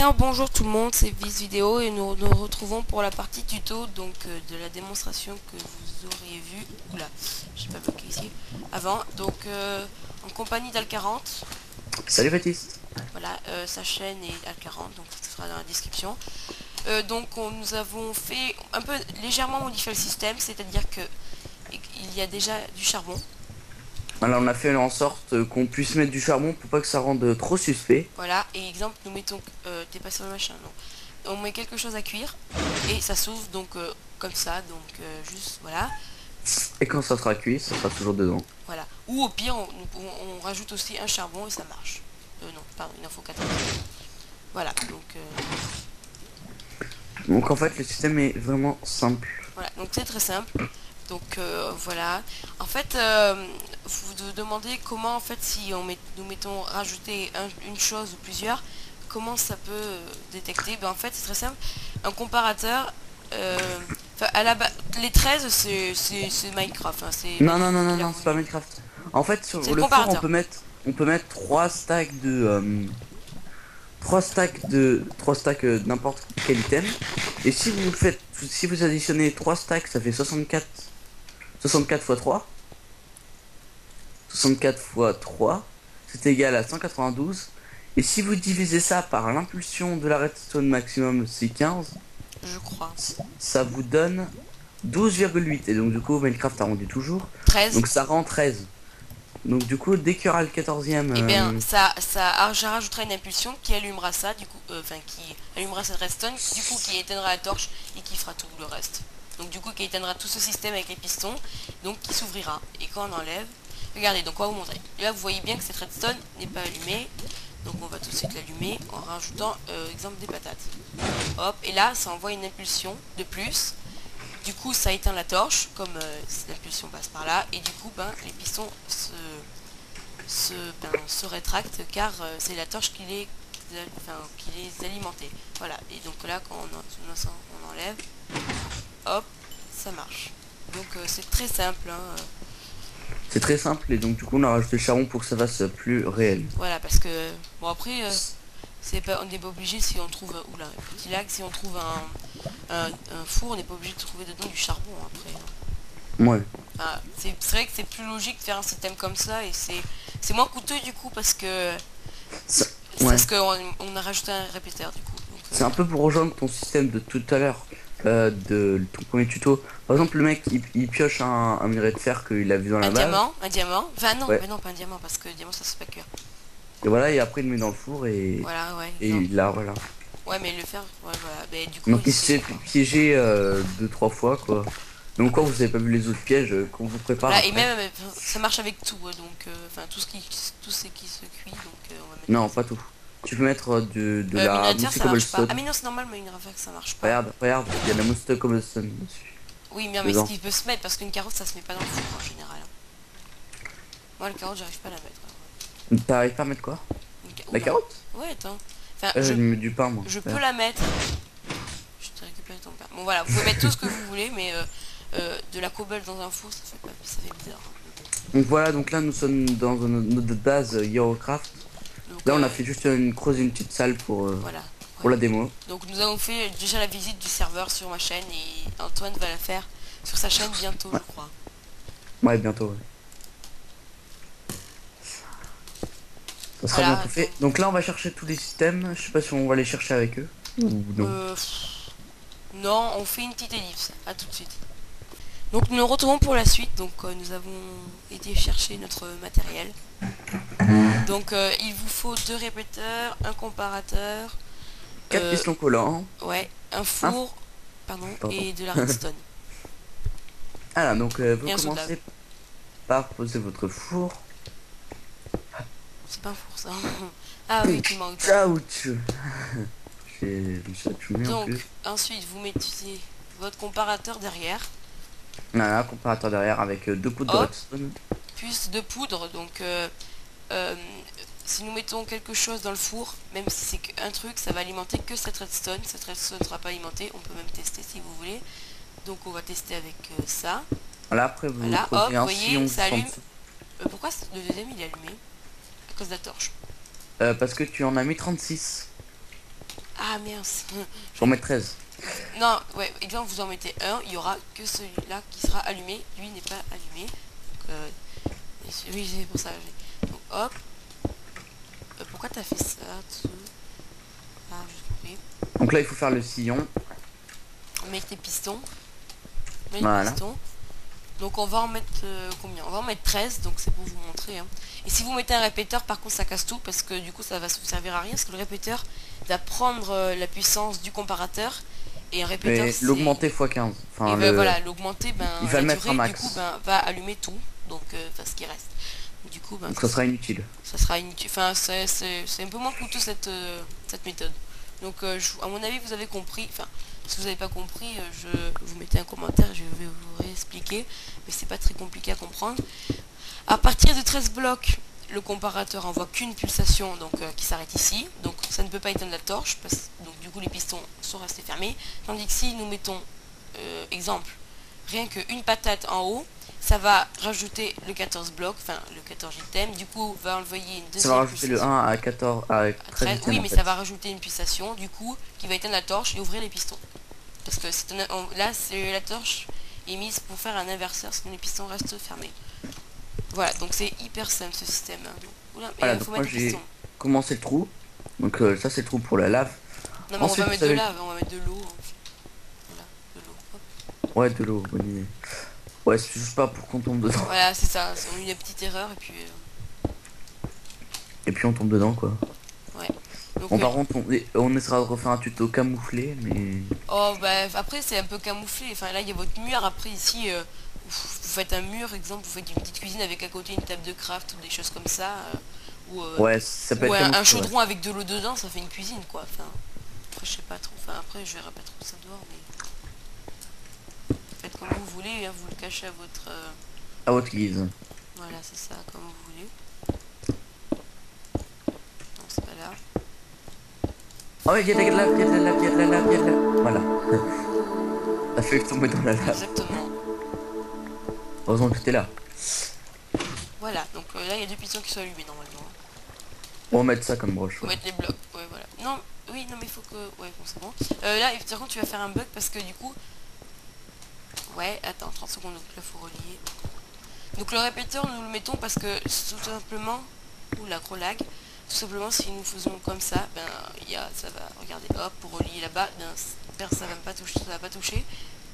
bien, bonjour tout le monde, c'est Viz Vidéo et nous nous retrouvons pour la partie tuto donc de la démonstration que vous auriez vu. Oula, j'ai pas bloqué ici. Avant, donc en compagnie d'Al40. Salut Baptiste. Voilà, sa chaîne est Al40, donc ce sera dans la description. Nous avons fait un peu légèrement modifier le système, c'est-à-dire que il y a déjà du charbon. Alors on a fait en sorte qu'on puisse mettre du charbon pour pas que ça rende trop suspect. Voilà, et exemple, nous mettons... t'es pas sur le machin, non. On met quelque chose à cuire, et ça s'ouvre donc comme ça, donc juste, voilà. Et quand ça sera cuit, ça sera toujours dedans. Voilà. Ou au pire, on rajoute aussi un charbon et ça marche. Non, pardon, il en faut 14. Voilà, Donc en fait le système est vraiment simple. voilà, donc c'est très simple. Donc voilà. En fait, vous vous demandez comment, en fait, si nous mettons rajouter une chose ou plusieurs, comment ça peut détecter. Ben, en fait, c'est très simple. Un comparateur, les 13, c'est Minecraft. Hein, Non non non non non, c'est pas Minecraft. En fait sur c'est le le four comparateur. on peut mettre 3 stacks de 3 stacks n'importe quel item. Et si vous additionnez 3 stacks, ça fait 64 fois 3. 64 fois 3, c'est égal à 192. Et si vous divisez ça par l'impulsion de la redstone maximum, c'est 15, Je crois. ça vous donne 12,8. Et donc du coup, Minecraft arrondit toujours. 13. Donc ça rend 13. Donc du coup, dès qu'il y aura le 14e... Et bien, je rajouterai une impulsion qui allumera ça, du coup, qui allumera cette redstone, du coup, qui éteindra la torche et qui fera tout le reste. Donc, du coup, qui éteindra tout ce système avec les pistons, donc qui s'ouvrira. Et quand on enlève, regardez, donc on va vous montrer. Et là, vous voyez bien que cette redstone n'est pas allumée. Donc, on va tout de suite l'allumer en rajoutant, exemple, des patates. Hop, et là, ça envoie une impulsion de plus. Du coup, ça éteint la torche, comme l'impulsion passe par là. Et du coup, ben, les pistons se rétractent car c'est la torche qui les alimentait. Voilà, et donc là, quand on enlève, hop, ça marche. Donc c'est très simple. Hein. C'est très simple et donc du coup, on a rajouté le charbon pour que ça fasse plus réel. Voilà, parce que, bon après, on n'est pas obligé si on trouve, oula, un petit lag, si on trouve un four, on n'est pas obligé de trouver dedans du charbon après. Ouais. Enfin, c'est vrai que c'est plus logique de faire un système comme ça et c'est moins coûteux du coup parce que Ça- c'est ouais. parce qu'on a rajouté un répéteur du coup. Donc, C'est un peu pour rejoindre ton système de tout à l'heure, de ton premier tuto. Par exemple, le mec, il pioche un minerai de fer qu'il a vu dans la base. un diamant. Enfin non, Ouais. mais non pas un diamant parce que le diamant ça se fait pas cuire. Et voilà, et après il le met dans le four Voilà, ouais. et Non. il la voilà. Ouais, mais le faire, ouais, voilà. Mais du coup, Donc il se fait piéger 2-3 fois quoi. Donc quand vous avez pas vu les autres pièges, qu'on vous prépare voilà, et après. même ça marche avec tout, donc enfin tout ce qui se cuit, donc on va mettre. Non, pas tout. Tu peux mettre de la Minerai de fer mousse ça marche pas. cobblestone. Ah mais non c'est normal, mais une fer ça marche pas. Regarde, regarde, il y a de la mousse cobblestone dessus. Oui, mais ce Dedans. qui peut se mettre parce qu'une carotte ça se met pas dans le four en général. Moi la carotte j'arrive pas à la mettre. T'arrives pas à mettre quoi? La Oula. carotte? Ouais, attends. Enfin, Je mets du pain moi. je peux Ouais. la mettre. Je t'ai récupéré ton pain. Bon voilà, vous pouvez mettre tout ce que vous voulez, mais de la cobble dans un four, ça fait bizarre. Donc voilà, donc là nous sommes dans notre base Eurocraft. Donc Là on a fait juste creuser une petite salle voilà. pour la démo. Donc nous avons fait déjà la visite du serveur sur ma chaîne et Antoine va la faire sur sa chaîne bientôt, Ouais, je crois. ouais bientôt. Ouais. Ça sera Voilà. bientôt fait. Donc là on va chercher tous les systèmes. Je sais pas si on va les chercher avec eux. Ou non. Non, on fait une petite ellipse. À tout de suite. Donc nous nous retrouvons pour la suite. Donc nous avons été chercher notre matériel. Donc il vous faut 2 répéteurs, un comparateur, 4 pistons collants. ouais, un four, pardon, Pardon. et de la redstone. Alors donc vous Et un seau de lave. commencez par poser votre four. C'est pas un four ça. Ah oui, tu manques. Ouch. J'ai allumé en Donc plus. ensuite vous mettez votre comparateur derrière. Voilà, un comparateur derrière avec 2 poudres de Hop, redstone. plus de poudre. Donc euh, si nous mettons quelque chose dans le four, même si c'est qu'un truc, ça va alimenter que cette redstone. Cette redstone ne sera pas alimentée. On peut même tester si vous voulez. Donc on va tester avec ça. Voilà, après vous Voilà, hop, creusez vous un voyez, sillon ça allume. dessous. Pourquoi le deuxième il est allumé? À cause de la torche. Parce que tu en as mis 36. Ah mince. Faut en mettre 13. Non, ouais, exemple vous en mettez un, il y aura que celui-là qui sera allumé, lui n'est pas allumé. Donc, oui, c'est pour ça. Donc hop. Pourquoi t'as fait ça Ah, j'ai compris. Donc là, il faut faire le sillon. On met tes pistons. On met les Voilà. pistons. Donc on va en mettre combien? On va en mettre 13, donc c'est pour vous montrer. Hein. Et si vous mettez un répéteur, par contre ça casse tout, parce que du coup ça va vous servir à rien, parce que le répéteur va prendre la puissance du comparateur, et un répéteur Mais c'est... l'augmenter x 15. Et Enfin, ben voilà, l'augmenter, ben, il va la le mettre durée, à du max. coup, ben, va allumer tout, donc enfin ce qui reste. Du coup, ben, Donc ça sera inutile. ça sera inutile. Enfin, c'est un peu moins coûteux cette méthode. Donc, à mon avis, vous avez compris. Enfin, si vous n'avez pas compris, vous mettez un commentaire, je vais vous réexpliquer. Mais c'est pas très compliqué à comprendre. À partir de 13 blocs, le comparateur envoie qu'une pulsation donc, qui s'arrête ici. Donc, ça ne peut pas éteindre la torche. Donc, du coup, les pistons sont restés fermés. Tandis que si nous mettons, exemple, rien qu'une patate en haut, ça va rajouter le 14 blocs, enfin le 14 items, du coup va envoyer une Ça va deuxième rajouter le pulsation 1 à 14 à 13 13, items, oui en mais fait. ça va rajouter une pulsation du coup qui va éteindre la torche et ouvrir les pistons. Parce que là c'est la torche est mise pour faire un inverseur, sinon les pistons restent fermés. Voilà, donc c'est hyper simple ce système. Oula, mais Voilà, il donc faut moi mettre les j'ai pistons. commencé le trou. Donc ça c'est le trou pour la lave. Non mais Ensuite on va vous mettre de savez... lave, on va mettre de l'eau. Voilà, de l'eau. Hop. Ouais, de l'eau, bonne idée. Ouais, c'est juste pas pour qu'on tombe dedans. Voilà, c'est ça, on a eu une petite erreur et puis... Et puis on tombe dedans quoi. ouais. Donc, Bon par contre on essaiera de refaire un tuto camouflé mais... oh bah après c'est un peu camouflé, enfin là il y a votre mur, après ici vous faites un mur, exemple vous faites une petite cuisine avec à côté une table de craft ou des choses comme ça, Ouais, ça peut ou être un camouflé, ouais. chaudron avec de l'eau dedans, ça fait une cuisine quoi, enfin après je sais pas trop, enfin après je verrai pas trop ça dehors mais faites comme vous voulez, hein, vous le cachez à votre À votre guise. voilà c'est ça, comme vous voulez. Non c'est pas là. Oh ouais, il y a de la lave, il y a de la lave, il y a de la lave, il y a de la... Voilà. Ça fait tomber dans la lave. Exactement. Heureusement que t'es là. Voilà, donc là il y a deux pistons qui sont allumés normalement. On va mettre ça comme broche. Faut Ouais. mettre les blocs, ouais voilà. Non, oui, non mais il faut que... ouais bon c'est bon. Là, par contre tu vas faire un bug parce que du coup... ouais, attends, 30 secondes, donc là faut relier. Donc le répéteur nous le mettons parce que tout simplement... oula, gros lag. Tout simplement si nous faisons comme ça, ben ça va, regardez, hop, pour relier là-bas, ben ça va pas toucher, ça va pas toucher.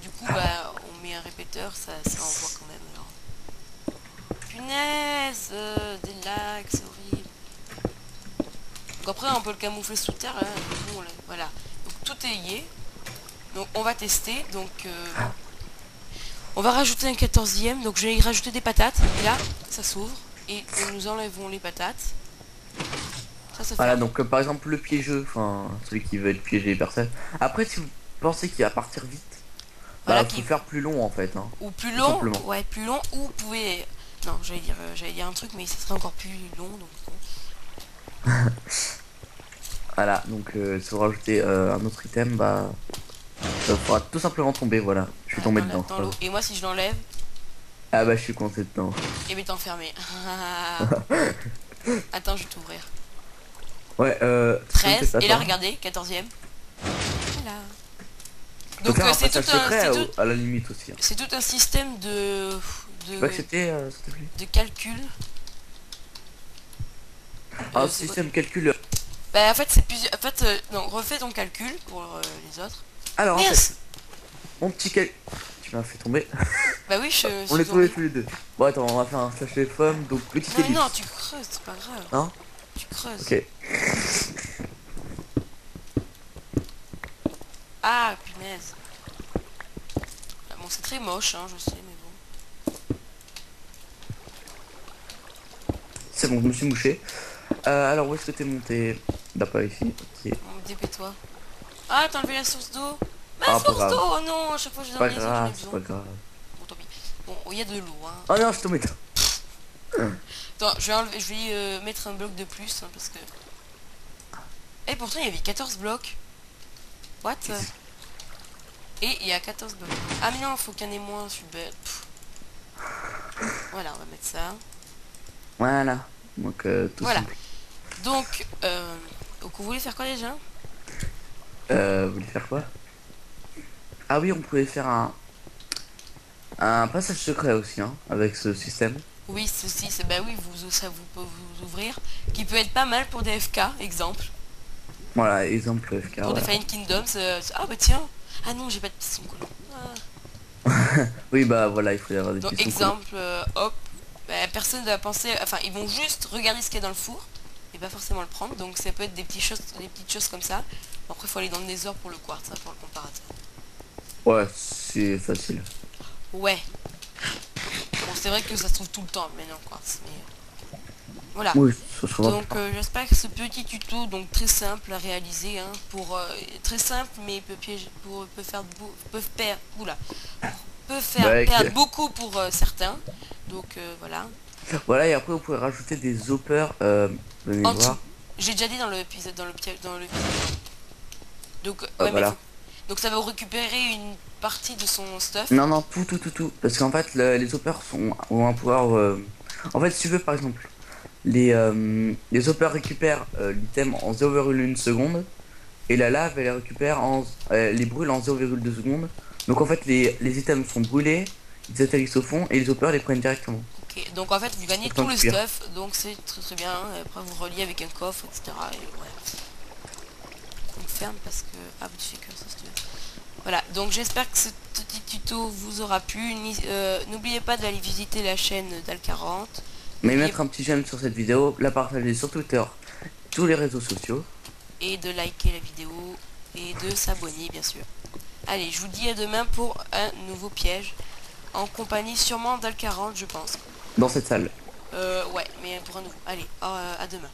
Du coup bah on met un répéteur, ça envoie quand même alors. Punaise, des lags, c'est horrible. Donc après on peut le camoufler sous terre, là, bon, là, voilà. Donc tout est lié. Donc on va tester, donc on va rajouter un 14e, donc je vais y rajouter des patates, et là ça s'ouvre, et nous enlèvons les patates. Ça Voilà, ferme. donc par exemple le piégeux, enfin celui qui veut être piégé personne. Après si vous pensez qu'il va partir vite, Voilà bah faut qui... faire plus long en fait. Hein, ou plus tout long, simplement. ouais plus long, ou vous pouvez... non j'allais dire un truc mais ça serait encore plus long, donc bon. Voilà, donc si vous rajoutez un autre item, bah ça fera tout simplement tomber, voilà. Je suis tombé dedans. Dans l'eau. Et moi si je l'enlève, Ah bah je suis coincé dedans. et bien t'enfermer. Attends, je vais t'ouvrir. Ouais, 13, et là attends. regardez, 14e. Voilà. Faut Donc faire un c'est passage tout un... secret à la limite aussi. Hein. c'est tout un système de... Je peux accepter s'il te plaît. de calcul. Un C'est quoi? système calcul. Bah en fait c'est plusieurs... en fait, non, refais ton calcul pour les autres. Alors en Merde. fait, mon petit calcul... Tu m'as fait tomber. Bah oui, je On suis est tombés tombée. tous les deux. Bon attends, on va faire un slash femme, donc petit Non mais ellipse. non, tu creuses, c'est pas grave. Hein? Tu creuses. Ok. Ah, punaise. Ah, bon, c'est très moche, hein, je sais, mais bon. C'est bon, je me suis mouché. Alors où est-ce que t'es monté? Bah pas ici. Ok. Bon, dépêche-toi. Ah, t'as enlevé la source d'eau. Ma Ah pas source grave. d'eau. Oh non, à chaque fois que je Pas donne les autres, j'en ai grave, c'est besoin. pas grave. Bon, tant pis. Bon, il y a de l'eau, hein. Oh non, je suis tombé dedans. Attends, je vais mettre un bloc de plus, hein, parce que... Et pourtant, il y avait 14 blocs. What? Et il y a 14 blocs. Ah mais non, faut qu'il y en ait moins, je suis bête. Pff. Voilà, on va mettre ça. Voilà. Donc tout Voilà. simple. Donc vous voulez faire quoi déjà? Vous voulez faire quoi? Ah oui, on pouvait faire un passage secret aussi, hein, avec ce système. Oui, ceci, c'est bah oui, ça vous peut vous ouvrir, qui peut être pas mal pour des FK, exemple. Voilà, exemple FK, Pour des voilà. Fallen Kingdoms, ah bah tiens, ah non, j'ai pas de piston collant. Ah. Oui, bah voilà, il faut y avoir des Donc pistons collants. exemple, hop, bah, personne ne va penser, enfin ils vont juste regarder ce qu'il y a dans le four et pas forcément le prendre. Donc ça peut être des petites choses comme ça. Bon, après il faut aller dans le Nether pour le quartz, hein, pour le comparateur. Ouais, c'est facile. Ouais, bon c'est vrai que ça se trouve tout le temps maintenant le quartz, mais voilà. Oui, ça se remarque Donc pas. j'espère que ce petit tuto, donc très simple à réaliser, hein, pour très simple mais peut piéger, peut faire peut perdre, oula, peut faire Bah, perdre beaucoup pour certains. Donc voilà. voilà, et après vous pouvez rajouter des hoppers, venez En dessous. voir. J'ai déjà dit dans l'épisode, dans le vidéo. Donc, ouais, mais Voilà. faut... Donc ça va récupérer une partie de son stuff. Non, non, tout. Parce qu'en fait, les hoppers ont un pouvoir. En fait, si tu veux, par exemple, les hoppers récupèrent l'item en 0,1 seconde. Et la lave, elle les récupère les brûle en 0,2 secondes. Donc en fait, les items sont brûlés, ils atterrissent au fond et les hoppers les prennent directement. Ok, donc en fait vous gagnez Autant tout le cuire. stuff, donc c'est très bien. Et après vous reliez avec un coffre, etc. Et ouais. Donc ferme parce que... Ah, tu fais que ça si tu veux. Voilà, donc j'espère que ce petit tuto vous aura plu. N'oubliez pas d'aller visiter la chaîne d'Al40. Mais N'oubliez mettre un petit j'aime sur cette vidéo, la partager sur Twitter, tous les réseaux sociaux. et de liker la vidéo et de s'abonner bien sûr. Allez, je vous dis à demain pour un nouveau piège. En compagnie sûrement d'Al40 je pense. Dans cette salle. Ouais, mais pour un nouveau. Allez, à demain.